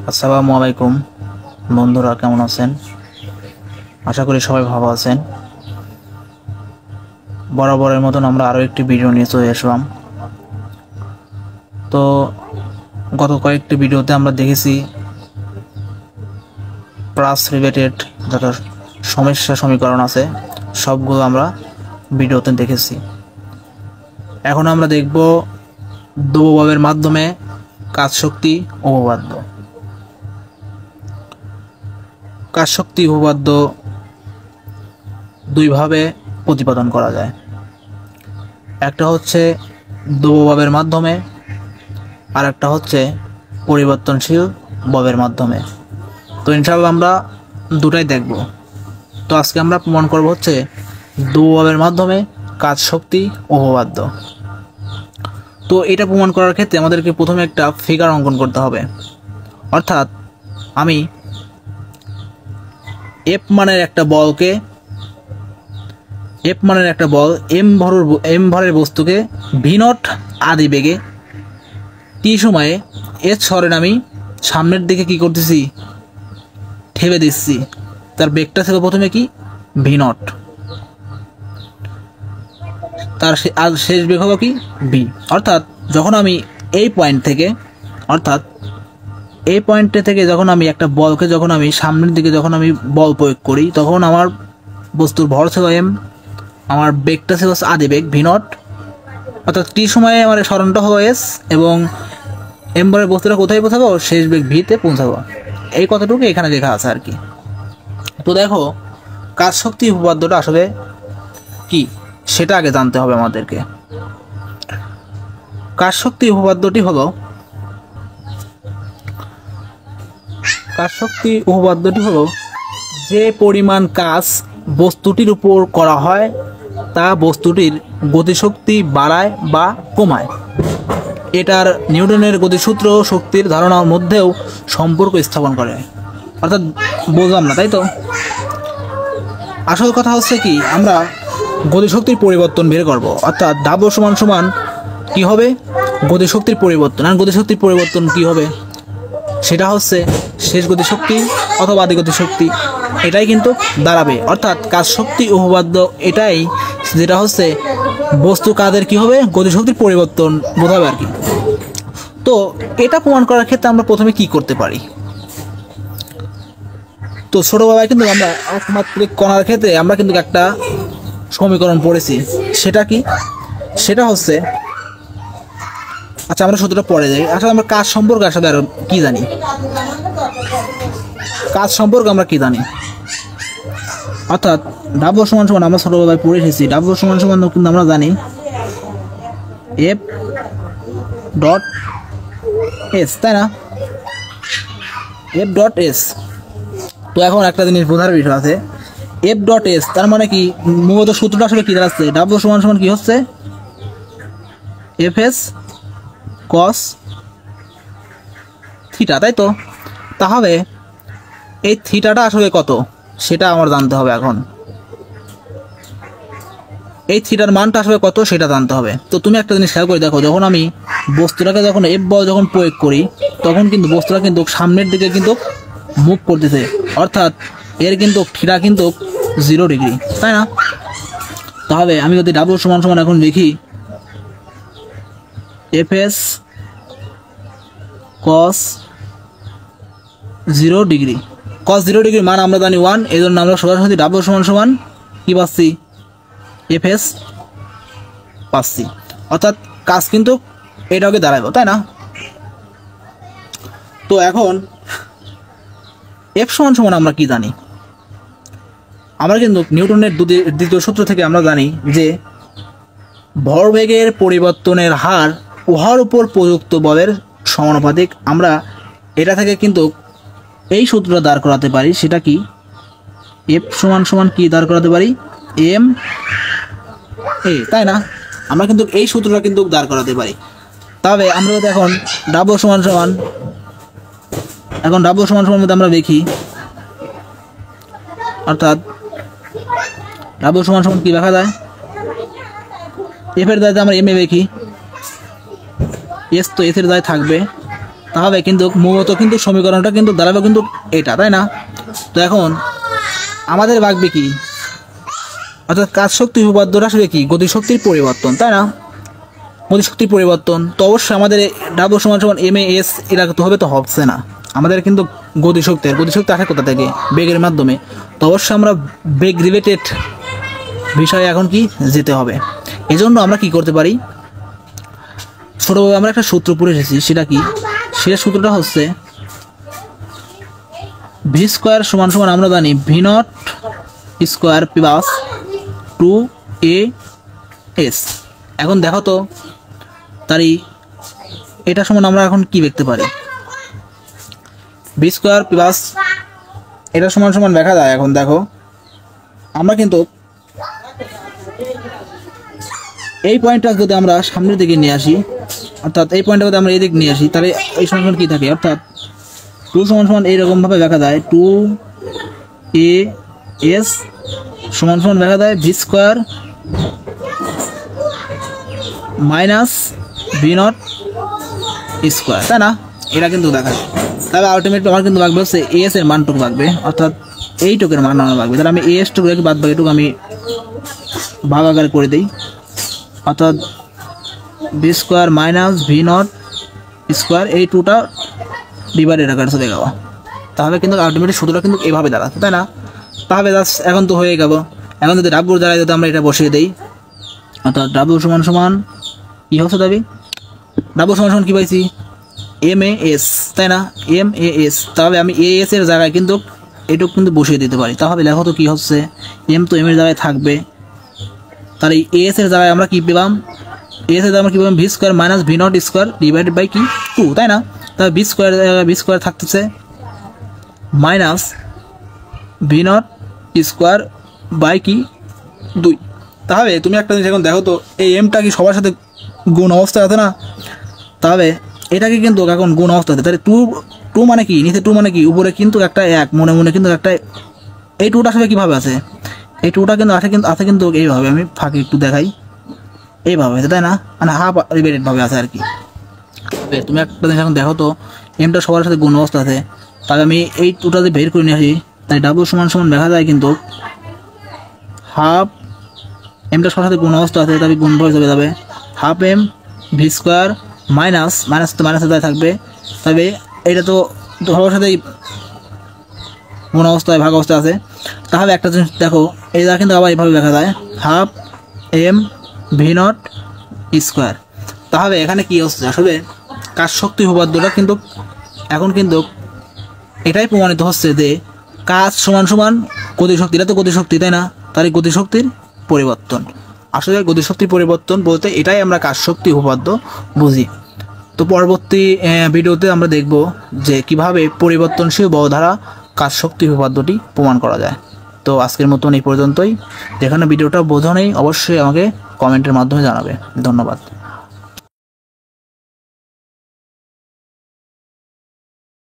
আসসালামু আলাইকুম বন্ধুরা, কেমন আছেন? আশা করি সবাই ভালো আছেন। বরাবরের মতন আমরা আরও একটি ভিডিও নিয়ে চলে আসলাম। তো গত কয়েকটি ভিডিওতে আমরা দেখেছি প্লাস রিলেটেড যত সমস্যা সমীকরণ আছে সবগুলো আমরা ভিডিওতে দেখেছি। এখন আমরা দেখব ধ্রুবকের মাধ্যমে কাজ শক্তি উপপাদ্য। কাজ শক্তি উপপাদ্য দুইভাবে প্রতিপাদন করা যায়। একটা হচ্ছে ধ্রুবকের মাধ্যমে, আর একটা হচ্ছে পরিবর্তনশীল বলের মাধ্যমে। তো ইনশাআল্লাহ আমরা দুটাই দেখব। তো আজকে আমরা প্রমাণ করব হচ্ছে ধ্রুবকের মাধ্যমে কাজ শক্তি উপপাদ্য। তো এটা প্রমাণ করার ক্ষেত্রে আমাদেরকে প্রথমে একটা ফিগার অঙ্কন করতে হবে। অর্থাৎ আমি এফ মানের একটা বল এম ভরের বস্তুকে ভি নট আদি বেগে টি সময়ে এস সরেন আমি সামনের দিকে কি করতেছি, ঠেলে দিচ্ছি। তার বেগটা ছিল প্রথমে কি ভি নট, তার শেষ বেগ হলো কি ভি। অর্থাৎ যখন আমি এই পয়েন্ট থেকে যখন আমি একটা বলকে যখন আমি সামনের দিকে যখন আমি বল প্রয়োগ করি, তখন আমার বস্তুর ভর ছিল এম, আমার বেগটা ছিল আদি বেগ ভি নট। অর্থাৎ টি সময়ে আমার সরণটা হলো এস, এবং এম ভরের বস্তুটা কোথায় পৌঁছাবো, শেষ বেগ ভিতে পৌঁছাবো। এই কথাটুকু এখানে লেখা আছে আর কি। তো দেখো, কাজ শক্তি উপপাদ্যটা আসলে কি সেটা আগে জানতে হবে আমাদেরকে। কাজ শক্তি উপপাদ্যটি হলো যে পরিমাণ কাজ বস্তুটির উপর করা হয় তা বস্তুটির গতিশক্তি বাড়ায় বা কমায়। এটার নিউটনের গতিসূত্র শক্তির ধারণার মধ্যেও সম্পর্ক স্থাপন করে। অর্থাৎ বুঝলাম না, তাই তো? আসল কথা হচ্ছে কি, আমরা গতিশক্তির পরিবর্তন বের করব। অর্থাৎ ডাব্লু সমান সমান কি হবে, গতিশক্তির পরিবর্তন। আর গতিশক্তির পরিবর্তন কি হবে, সেটা হচ্ছে শেষ গতিশক্তি অথবা আদি গতিশক্তি, এটাই কিন্তু দাঁড়াবে। অর্থাৎ কাজ শক্তি উপপাদ্য এটাই, যেটা হচ্ছে বস্তু কাজের কি হবে, গতিশক্তির পরিবর্তন বোঝাবে আর কি। তো এটা প্রমাণ করার ক্ষেত্রে আমরা প্রথমে কি করতে পারি? তো ছোটবেলায় কিন্তু আমরা একমাত্রিক কণার ক্ষেত্রে আমরা কিন্তু একটা সমীকরণ পড়েছি। সেটা কি, সেটা হচ্ছে, আচ্ছা আমরা সূত্রটা পড়ে যাই। আসলে আমরা কাজ সম্পর্কে আসলে আর কি জানি, অর্থাৎ ডাব্লু সমান সমান আমরা ছোটবেলায় পড়ে এসেছি। ডাব্লু সমান সমান কিন্তু আমরা জানি এফ ডট এস, তাই না? F dot S. তো এখন একটা জিনিস বোঝার বিষয় আছে, এফ ডট এস তার মানে কি, মূলত সূত্রটা আসলে কি দাঁড়াচ্ছে, ডাব্লু সমান সমান কি হচ্ছে, এফ এস কস থিটা, তাই তো? তাহলে এই থিটাটা আসলে কত সেটা আমার জানতে হবে। এখন এই থিটার মানটা আসলে কত সেটা জানতে হবে। তো তুমি একটা জিনিস খেয়াল করে দেখো, যখন আমি বস্তুটাকে যখন এফ বল যখন প্রয়োগ করি, তখন কিন্তু বস্তুটা কিন্তু সামনের দিকে কিন্তু মুভ করতেছে। অর্থাৎ এর কিন্তু থিটা কিন্তু 0 ডিগ্রি, তাই না? তাহলে আমি যদি ডাব্লু সমান সমান এখন লিখি এফ এস কস 0 ডিগ্রি, কস 0 ডিগ্রি মান আমরা জানি 1, এই জন্য আমরা সরাসরি ডাব্লু সমান সমান কি পাচ্ছি, এফ এস পাচ্ছি। অর্থাৎ কাজ কিন্তু এটাকে দাঁড়াবো, তাই না? তো এখন এফ সমান সমান আমরা কি জানি, আমরা কিন্তু নিউটনের দ্বিতীয় সূত্র থেকে আমরা জানি যে ভরবেগের পরিবর্তনের হার উহার উপর প্রযুক্ত বলের সমানুপাতিক। আমরা এটা থেকে কিন্তু এই সূত্রটা দাঁড় করাতে পারি। সেটা কি, এফ সমান সমান কি দাঁড় করাতে পারি, এম এ, তাই না? আমরা কিন্তু এই সূত্রটা কিন্তু দাঁড় করাতে পারি। তবে আমরা যদি এখন ডাব্লু সমান সমান মধ্যে আমরা দেখি, অর্থাৎ ডাব্লু সমান সমান কি লেখা যায়, এফ এর দায়িত্বে আমরা এম এ দেখি, এস তো এস এর দায় থাকবে, তাহলে কিন্তু মূলত কিন্তু সমীকরণটা কিন্তু দাঁড়াবে কিন্তু এটা, তাই না? তো এখন আমাদের ভাগবে কি, অর্থাৎ কাজ শক্তি উপপাদ্যটা আসলে কি, গতিশক্তির পরিবর্তন, তাই না? গতিশক্তির পরিবর্তন। তো অবশ্যই আমাদের ডাব্লিউ সমান সমান এম এ এস এটা তো হবে, তো হচ্ছে না। আমাদের কিন্তু গতিশক্তি আসে কোথা থেকে, বেগের মাধ্যমে। তো অবশ্যই আমরা বেগ রিলেটেড বিষয়ে এখন কি যেতে হবে। এজন্য আমরা কি করতে পারি, ছোটভাবে আমরা একটা সূত্র পড়ে এসেছি। সেটা কি, সেটা সূত্রটা হচ্ছে ভি স্কোয়ার সমান সমান আমরা জানি V not square plus 2a(s). এখন দেখো তো তারই এটা সমান আমরা এখন কি লিখতে পারি, ভি স্কোয়ার প্লাস এটা সমান সমান দেখা যায়। এখন দেখো আমরা কিন্তু এই পয়েন্টটা যদি আমরা সামনের দিকে নিয়ে আসি, অর্থাৎ এই পয়েন্টটা যদি আমরা এই দিকে নিয়ে আসি, তাহলে এই সমান সমান কী থাকে, অর্থাৎ 2 সমান সমান এইরকমভাবে দেখা যায় 2a(s) সমান সমান দেখা যায় V square minus v not square, তাই না? এটা কিন্তু দেখায়। তাহলে আলটিমেটলি আমার কিন্তু লাগবে হচ্ছে এস এর মানটুকু লাগবে, অর্থাৎ এইটুকের মান আমার লাগবে। তাহলে আমি এস টুকু রেখে বাদ বাকিটুকু আমি ভাগাকার করে দিই, অর্থাৎ V square minus v not square এই টুটা ডিভাইডেড আকারে চলে গেল। তাহলে কিন্তু আলটিমেটলি সূত্রটা কিন্তু এইভাবে দাঁড়াচ্ছে, তাই না? তাহলে জাস্ট এখন তো হয়ে গেল। এখন যদি ডাব্লুর দ্বারা যদি আমরা এটা বসিয়ে দিই, অর্থাৎ ডাব্লু সমান সমান কী হচ্ছে দাবি, ডাব্লু সমান সমান কী পাইছি, এম এ এস, তাই না? M A S. তাহলে আমি এ এস এর জায়গায় কিন্তু এটুকু কিন্তু বসিয়ে দিতে পারি। তাহলে লেখো তো কী হচ্ছে, এম তো এম এর জায়গায় থাকবে, তাহলে এ এস এর জায়গায় আমরা কী পেলাম, এ এস এর জায়গায় আমরা কী পেলাম, v square minus v not square divided by কি 2, তাই না? তাহলে ভি স্কোয়ার থাকতেছে minus v not square by কি 2। তাহলে তুমি একটা জিনিস এখন দেখো তো, এই এমটা কি সবার সাথে গুণ অবস্থায় আছে না? তাহলে এটাকে কিন্তু এখন গুণ অবস্থা আছে। তাহলে টু মানে কি, নিচে 2 মানে কি, উপরে কিন্তু একটা 1, মনে মনে কিন্তু একটা, এই 2টা আসলে কীভাবে আছে, এই 2টা কিন্তু আছে কিন্তু এইভাবে, আমি ফাঁকে একটু দেখাই, এইভাবে আছে, তাই না? মানে হাফ রিলেটেডভাবে আছে আর কি। তুমি একটা জিনিস এখন দেখো তো, এমটা সবার সাথে গুণ অবস্থা আছে। তাহলে আমি এই 2টা যদি বের করে নিয়ে আসি, তাই ডাব্লু সমান সমান দেখা যায় কিন্তু হাফ, এমটা সবার সাথে গুণ অবস্থা আছে, তাহলে গুণ হয়ে চলে যাবে half m v square minus তো মাইনাসের দায় থাকবে। তবে এটা তো সবার সাথেই গুণ অবস্থায় ভাগ অবস্থা আছে। তাহলে একটা জিনিস দেখো, এই জায়গা কিন্তু আবার এইভাবে দেখা যায় half m v not square. তাহলে এখানে কি হচ্ছে, আসলে কাজ শক্তি উপপাদ্যটা কিন্তু এখন কিন্তু এটাই প্রমাণিত হচ্ছে যে কাজ সমান সমান গতিশক্তি, এটা তো গতিশক্তি, তাই না? তার এই গতিশক্তির পরিবর্তন, আসলে গতিশক্তির পরিবর্তন বলতে এটাই আমরা কাজ শক্তি উপপাদ্য বুঝি। তো পরবর্তী ভিডিওতে আমরা দেখব যে কিভাবে পরিবর্তনশীল বল দ্বারা কাজ শক্তি উপপাদ্যটি প্রমাণ করা যায়। তো আজকের মতন এই পর্যন্তই। যেখানে ভিডিওটা বোঝো নেই অবশ্যই আমাকে কমেন্টের মাধ্যমে জানাবে। ধন্যবাদ।